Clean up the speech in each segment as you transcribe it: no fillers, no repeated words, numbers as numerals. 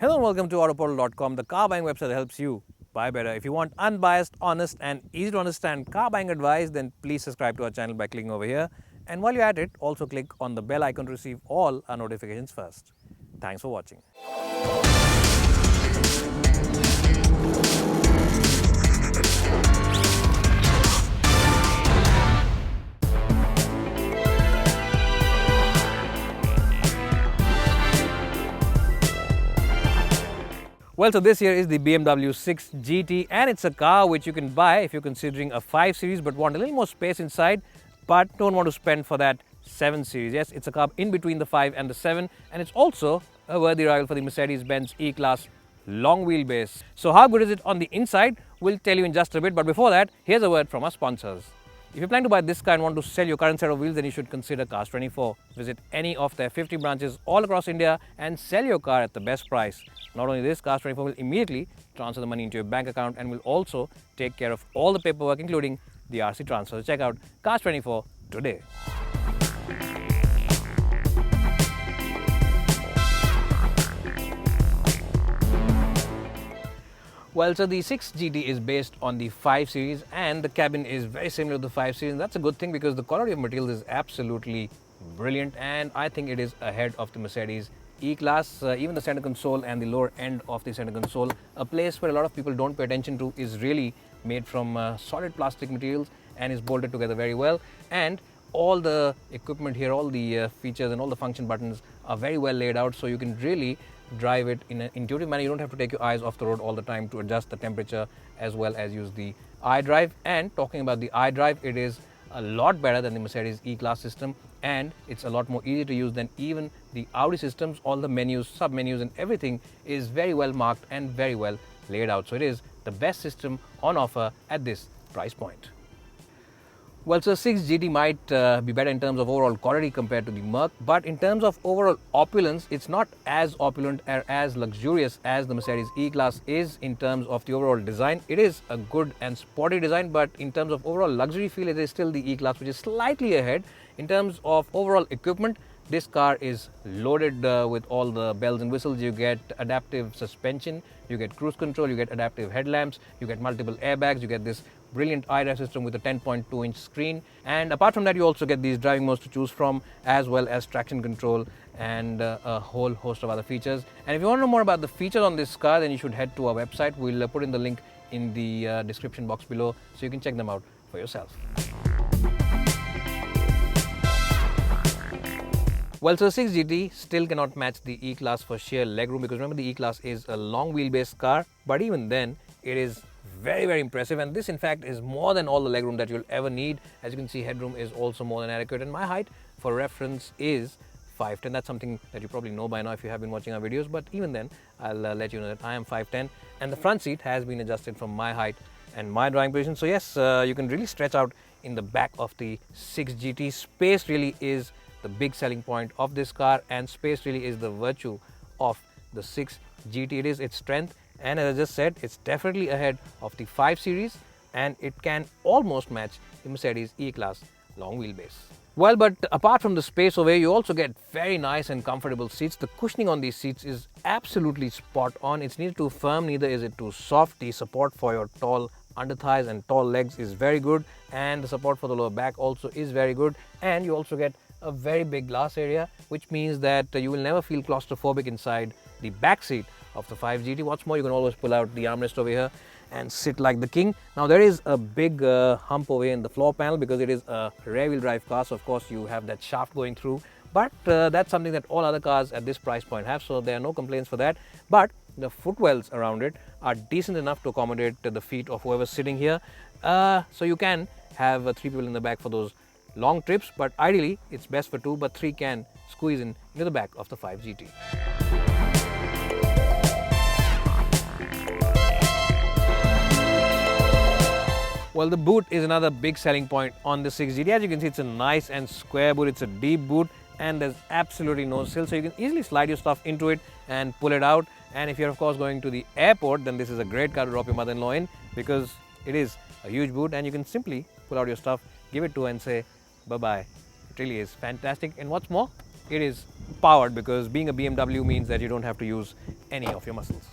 Hello and welcome to Autoportal.com, the car buying website that helps you buy better. If you want unbiased, honest and easy to understand car buying advice, then please subscribe to our channel by clicking over here. And while you're at it, also click on the bell icon to receive all our notifications first. Thanks for watching. Well, so this here is the BMW 6 GT and it's a car which you can buy if you're considering a 5 Series but want a little more space inside but don't want to spend for that 7 Series. Yes, it's a car in between the 5 and the 7 and it's also a worthy rival for the Mercedes-Benz E-Class long wheelbase. So how good is it on the inside? We'll tell you in just a bit, but before that, here's a word from our sponsors. If you plan to buy this car and want to sell your current set of wheels, then you should consider Cars24. Visit any of their 50 branches all across India and sell your car at the best price. Not only this, Cars24 will immediately transfer the money into your bank account and will also take care of all the paperwork, including the RC transfer. So check out Cars24 today. Well, so the 6 GT is based on the 5 Series and the cabin is very similar to the 5 Series. And that's a good thing because the quality of materials is absolutely brilliant and I think it is ahead of the Mercedes E-Class. Even the center console and the lower end of the center console, a place where a lot of people don't pay attention to, is really made from solid plastic materials and is bolted together very well. And all the equipment here, all the features and all the function buttons are very well laid out, so you can really drive it in an intuitive manner. You don't have to take your eyes off the road all the time to adjust the temperature as well as use the iDrive. And talking about the iDrive, it is a lot better than the Mercedes E-Class system and it's a lot more easy to use than even the Audi systems. All the menus, sub-menus and everything is very well marked and very well laid out. So it is the best system on offer at this price point. Well, so 6 GT might be better in terms of overall quality compared to the Merc, but in terms of overall opulence, it's not as opulent or as luxurious as the Mercedes E-Class is in terms of the overall design. It is a good and sporty design, but in terms of overall luxury feel, it is still the E-Class, which is slightly ahead. In terms of overall equipment, this car is loaded with all the bells and whistles. You get adaptive suspension, you get cruise control, you get adaptive headlamps, you get multiple airbags, you get this brilliant iDrive system with a 10.2-inch screen, and apart from that you also get these driving modes to choose from as well as traction control and a whole host of other features. And if you want to know more about the features on this car, then you should head to our website. We'll put in the link in the description box below so you can check them out for yourself. Well, so 6 GT still cannot match the E-Class for sheer legroom, because remember the E-Class is a long wheelbase car, but even then it is very impressive, and this in fact is more than all the legroom that you'll ever need. As you can see, headroom is also more than adequate, and my height for reference is 5'10". That's something that you probably know by now if you have been watching our videos, but even then I'll let you know that I am 5'10", and the front seat has been adjusted from my height and my driving position. So yes, you can really stretch out in the back of the 6 GT. Space really is the big selling point of this car, and space really is the virtue of the 6 GT. It is its strength, and as I just said, it's definitely ahead of the 5 Series and it can almost match the Mercedes E-Class long wheelbase. Well, but apart from the space over here, you also get very nice and comfortable seats. The cushioning on these seats is absolutely spot on. It's neither too firm, neither is it too soft. The support for your tall under thighs and tall legs is very good, and the support for the lower back also is very good. And you also get a very big glass area, which means that you will never feel claustrophobic inside the back seat of the 5 GT. What's more, you can always pull out the armrest over here and sit like the king. Now there is a big hump over here in the floor panel because it is a rear wheel drive car, so of course you have that shaft going through, but that's something that all other cars at this price point have, so there are no complaints for that. But the footwells around it are decent enough to accommodate the feet of whoever's sitting here, so you can have 3 people in the back for those long trips, but ideally it's best for 2, but 3 can squeeze in into the back of the 5 GT. Well, the boot is another big selling point on the 6 GT. As you can see, it's a nice and square boot. It's a deep boot and there's absolutely no sill, so you can easily slide your stuff into it and pull it out. And if you're of course going to the airport, then this is a great car to drop your mother-in-law in, because it is a huge boot and you can simply pull out your stuff, give it to her and say bye-bye. It really is fantastic. And what's more, it is powered, because being a BMW means that you don't have to use any of your muscles.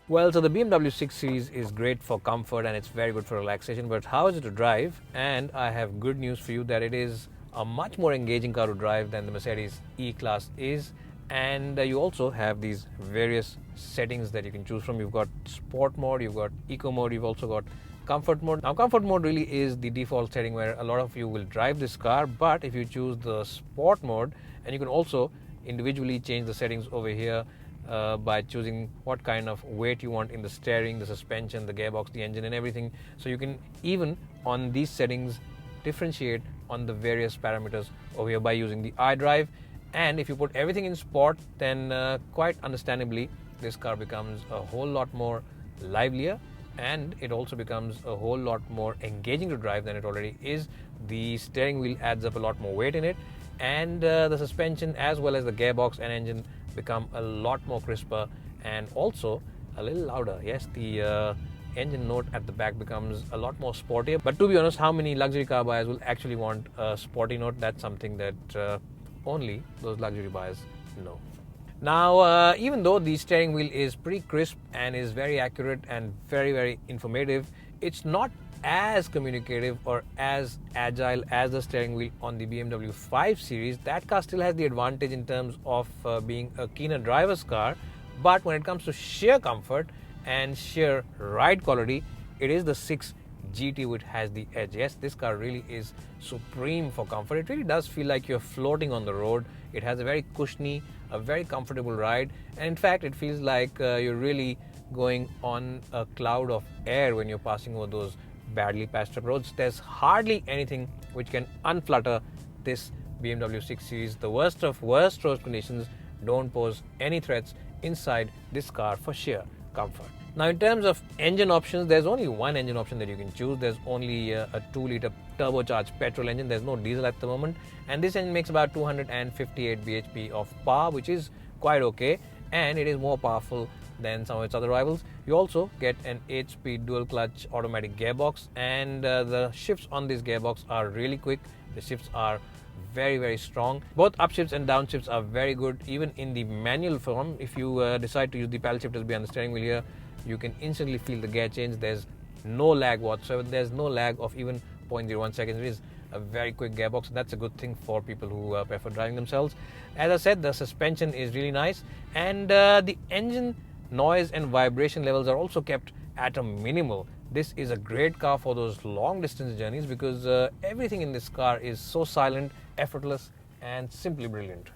Well, so the BMW 6 Series is great for comfort and it's very good for relaxation, but how is it to drive? And I have good news for you that it is a much more engaging car to drive than the Mercedes E-Class is. And you also have these various settings that you can choose from. You've got sport mode, you've got eco mode, you've also got comfort mode. Now, comfort mode really is the default setting where a lot of you will drive this car, but if you choose the sport mode, and you can also individually change the settings over here by choosing what kind of weight you want in the steering, the suspension, the gearbox, the engine and everything. So you can even on these settings differentiate on the various parameters over here by using the iDrive. And if you put everything in sport, then quite understandably this car becomes a whole lot more livelier, and it also becomes a whole lot more engaging to drive than it already is. The steering wheel adds up a lot more weight in it, and the suspension as well as the gearbox and engine become a lot more crisper and also a little louder. Yes, the engine note at the back becomes a lot more sportier. But to be honest, how many luxury car buyers will actually want a sporty note? That's something that only those luxury buyers know. Now, even though the steering wheel is pretty crisp and is very accurate and very, very informative, it's not as communicative or as agile as the steering wheel on the BMW 5 Series. That car still has the advantage in terms of being a keener driver's car, but when it comes to sheer comfort and sheer ride quality, it is the 6 GT which has the edge. Yes, this car really is supreme for comfort. It really does feel like you're floating on the road. It has a very cushiony, a very comfortable ride, and in fact it feels like you're really going on a cloud of air when you're passing over those badly patched up roads. There's hardly anything which can unflutter this BMW 6 Series. The worst of worst road conditions don't pose any threats inside this car for sheer comfort. Now, in terms of engine options, there's only one engine option that you can choose. There's only a 2-liter turbocharged petrol engine. There's no diesel at the moment, and this engine makes about 258 bhp of power, which is quite okay, and it is more powerful than some of its other rivals. You also get an 8-speed dual clutch automatic gearbox, and the shifts on this gearbox are really quick. The shifts are very, very strong. Both upshifts and downshifts are very good, even in the manual form. If you decide to use the paddle shifters behind the steering wheel here, you can instantly feel the gear change. There's no lag whatsoever. There's no lag of even 0.01 seconds. It is a very quick gearbox, and that's a good thing for people who prefer driving themselves. As I said, the suspension is really nice, and the engine noise and vibration levels are also kept at a minimal. This is a great car for those long distance journeys because everything in this car is so silent, effortless and simply brilliant.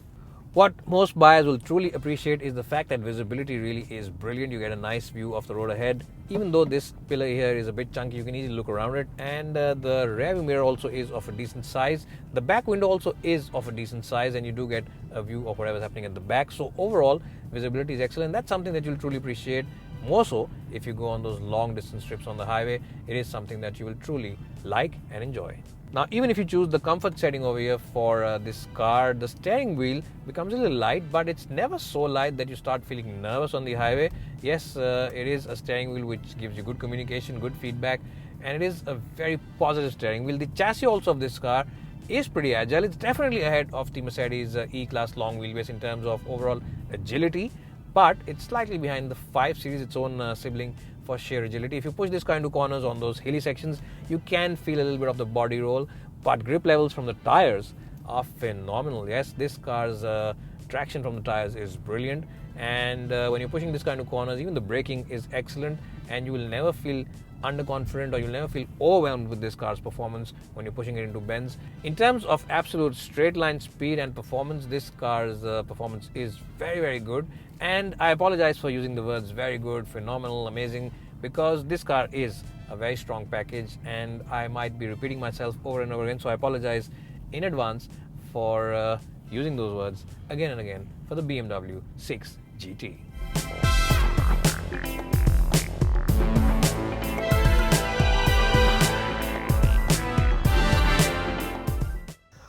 What most buyers will truly appreciate is the fact that visibility really is brilliant. You get a nice view of the road ahead. Even though this pillar here is a bit chunky, you can easily look around it, and the rear view mirror also is of a decent size. The back window also is of a decent size, and you do get a view of whatever's happening at the back. So overall, visibility is excellent. That's something that you'll truly appreciate. More so if you go on those long distance trips on the highway, it is something that you will truly like and enjoy. Now, even if you choose the comfort setting over here for this car, the steering wheel becomes a little light, but it's never so light that you start feeling nervous on the highway. Yes, it is a steering wheel which gives you good communication, good feedback, and it is a very positive steering wheel. The chassis also of this car is pretty agile. It's definitely ahead of the Mercedes E-Class long wheelbase in terms of overall agility, but it's slightly behind the 5 Series, its own sibling, for sheer agility. If you push this car into corners on those hilly sections, you can feel a little bit of the body roll, but grip levels from the tires are phenomenal. Yes, this car's traction from the tires is brilliant, and when you're pushing this car into corners, even the braking is excellent, and you will never feel underconfident or you'll never feel overwhelmed with this car's performance when you're pushing it into bends. In terms of absolute straight line speed and performance, this car's performance is very, very good. And I apologize for using the words very good, phenomenal, amazing, because this car is a very strong package and I might be repeating myself over and over again. So I apologize in advance for using those words again and again for the BMW 6 GT.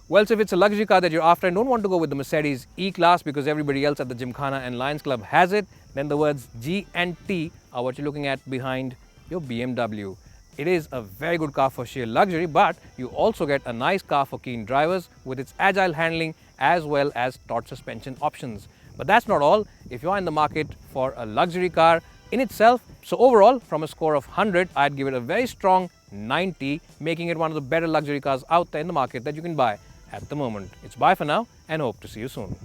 Well, so if it's a luxury car that you're after and don't want to go with the Mercedes E-Class because everybody else at the Gymkhana and Lions Club has it, then the words G and T are what you're looking at behind your BMW. It is a very good car for sheer luxury, but you also get a nice car for keen drivers with its agile handling as well as taut suspension options. But that's not all. If you're in the market for a luxury car in itself, so overall, from a score of 100, I'd give it a very strong 90, making it one of the better luxury cars out there in the market that you can buy at the moment. It's bye for now and hope to see you soon.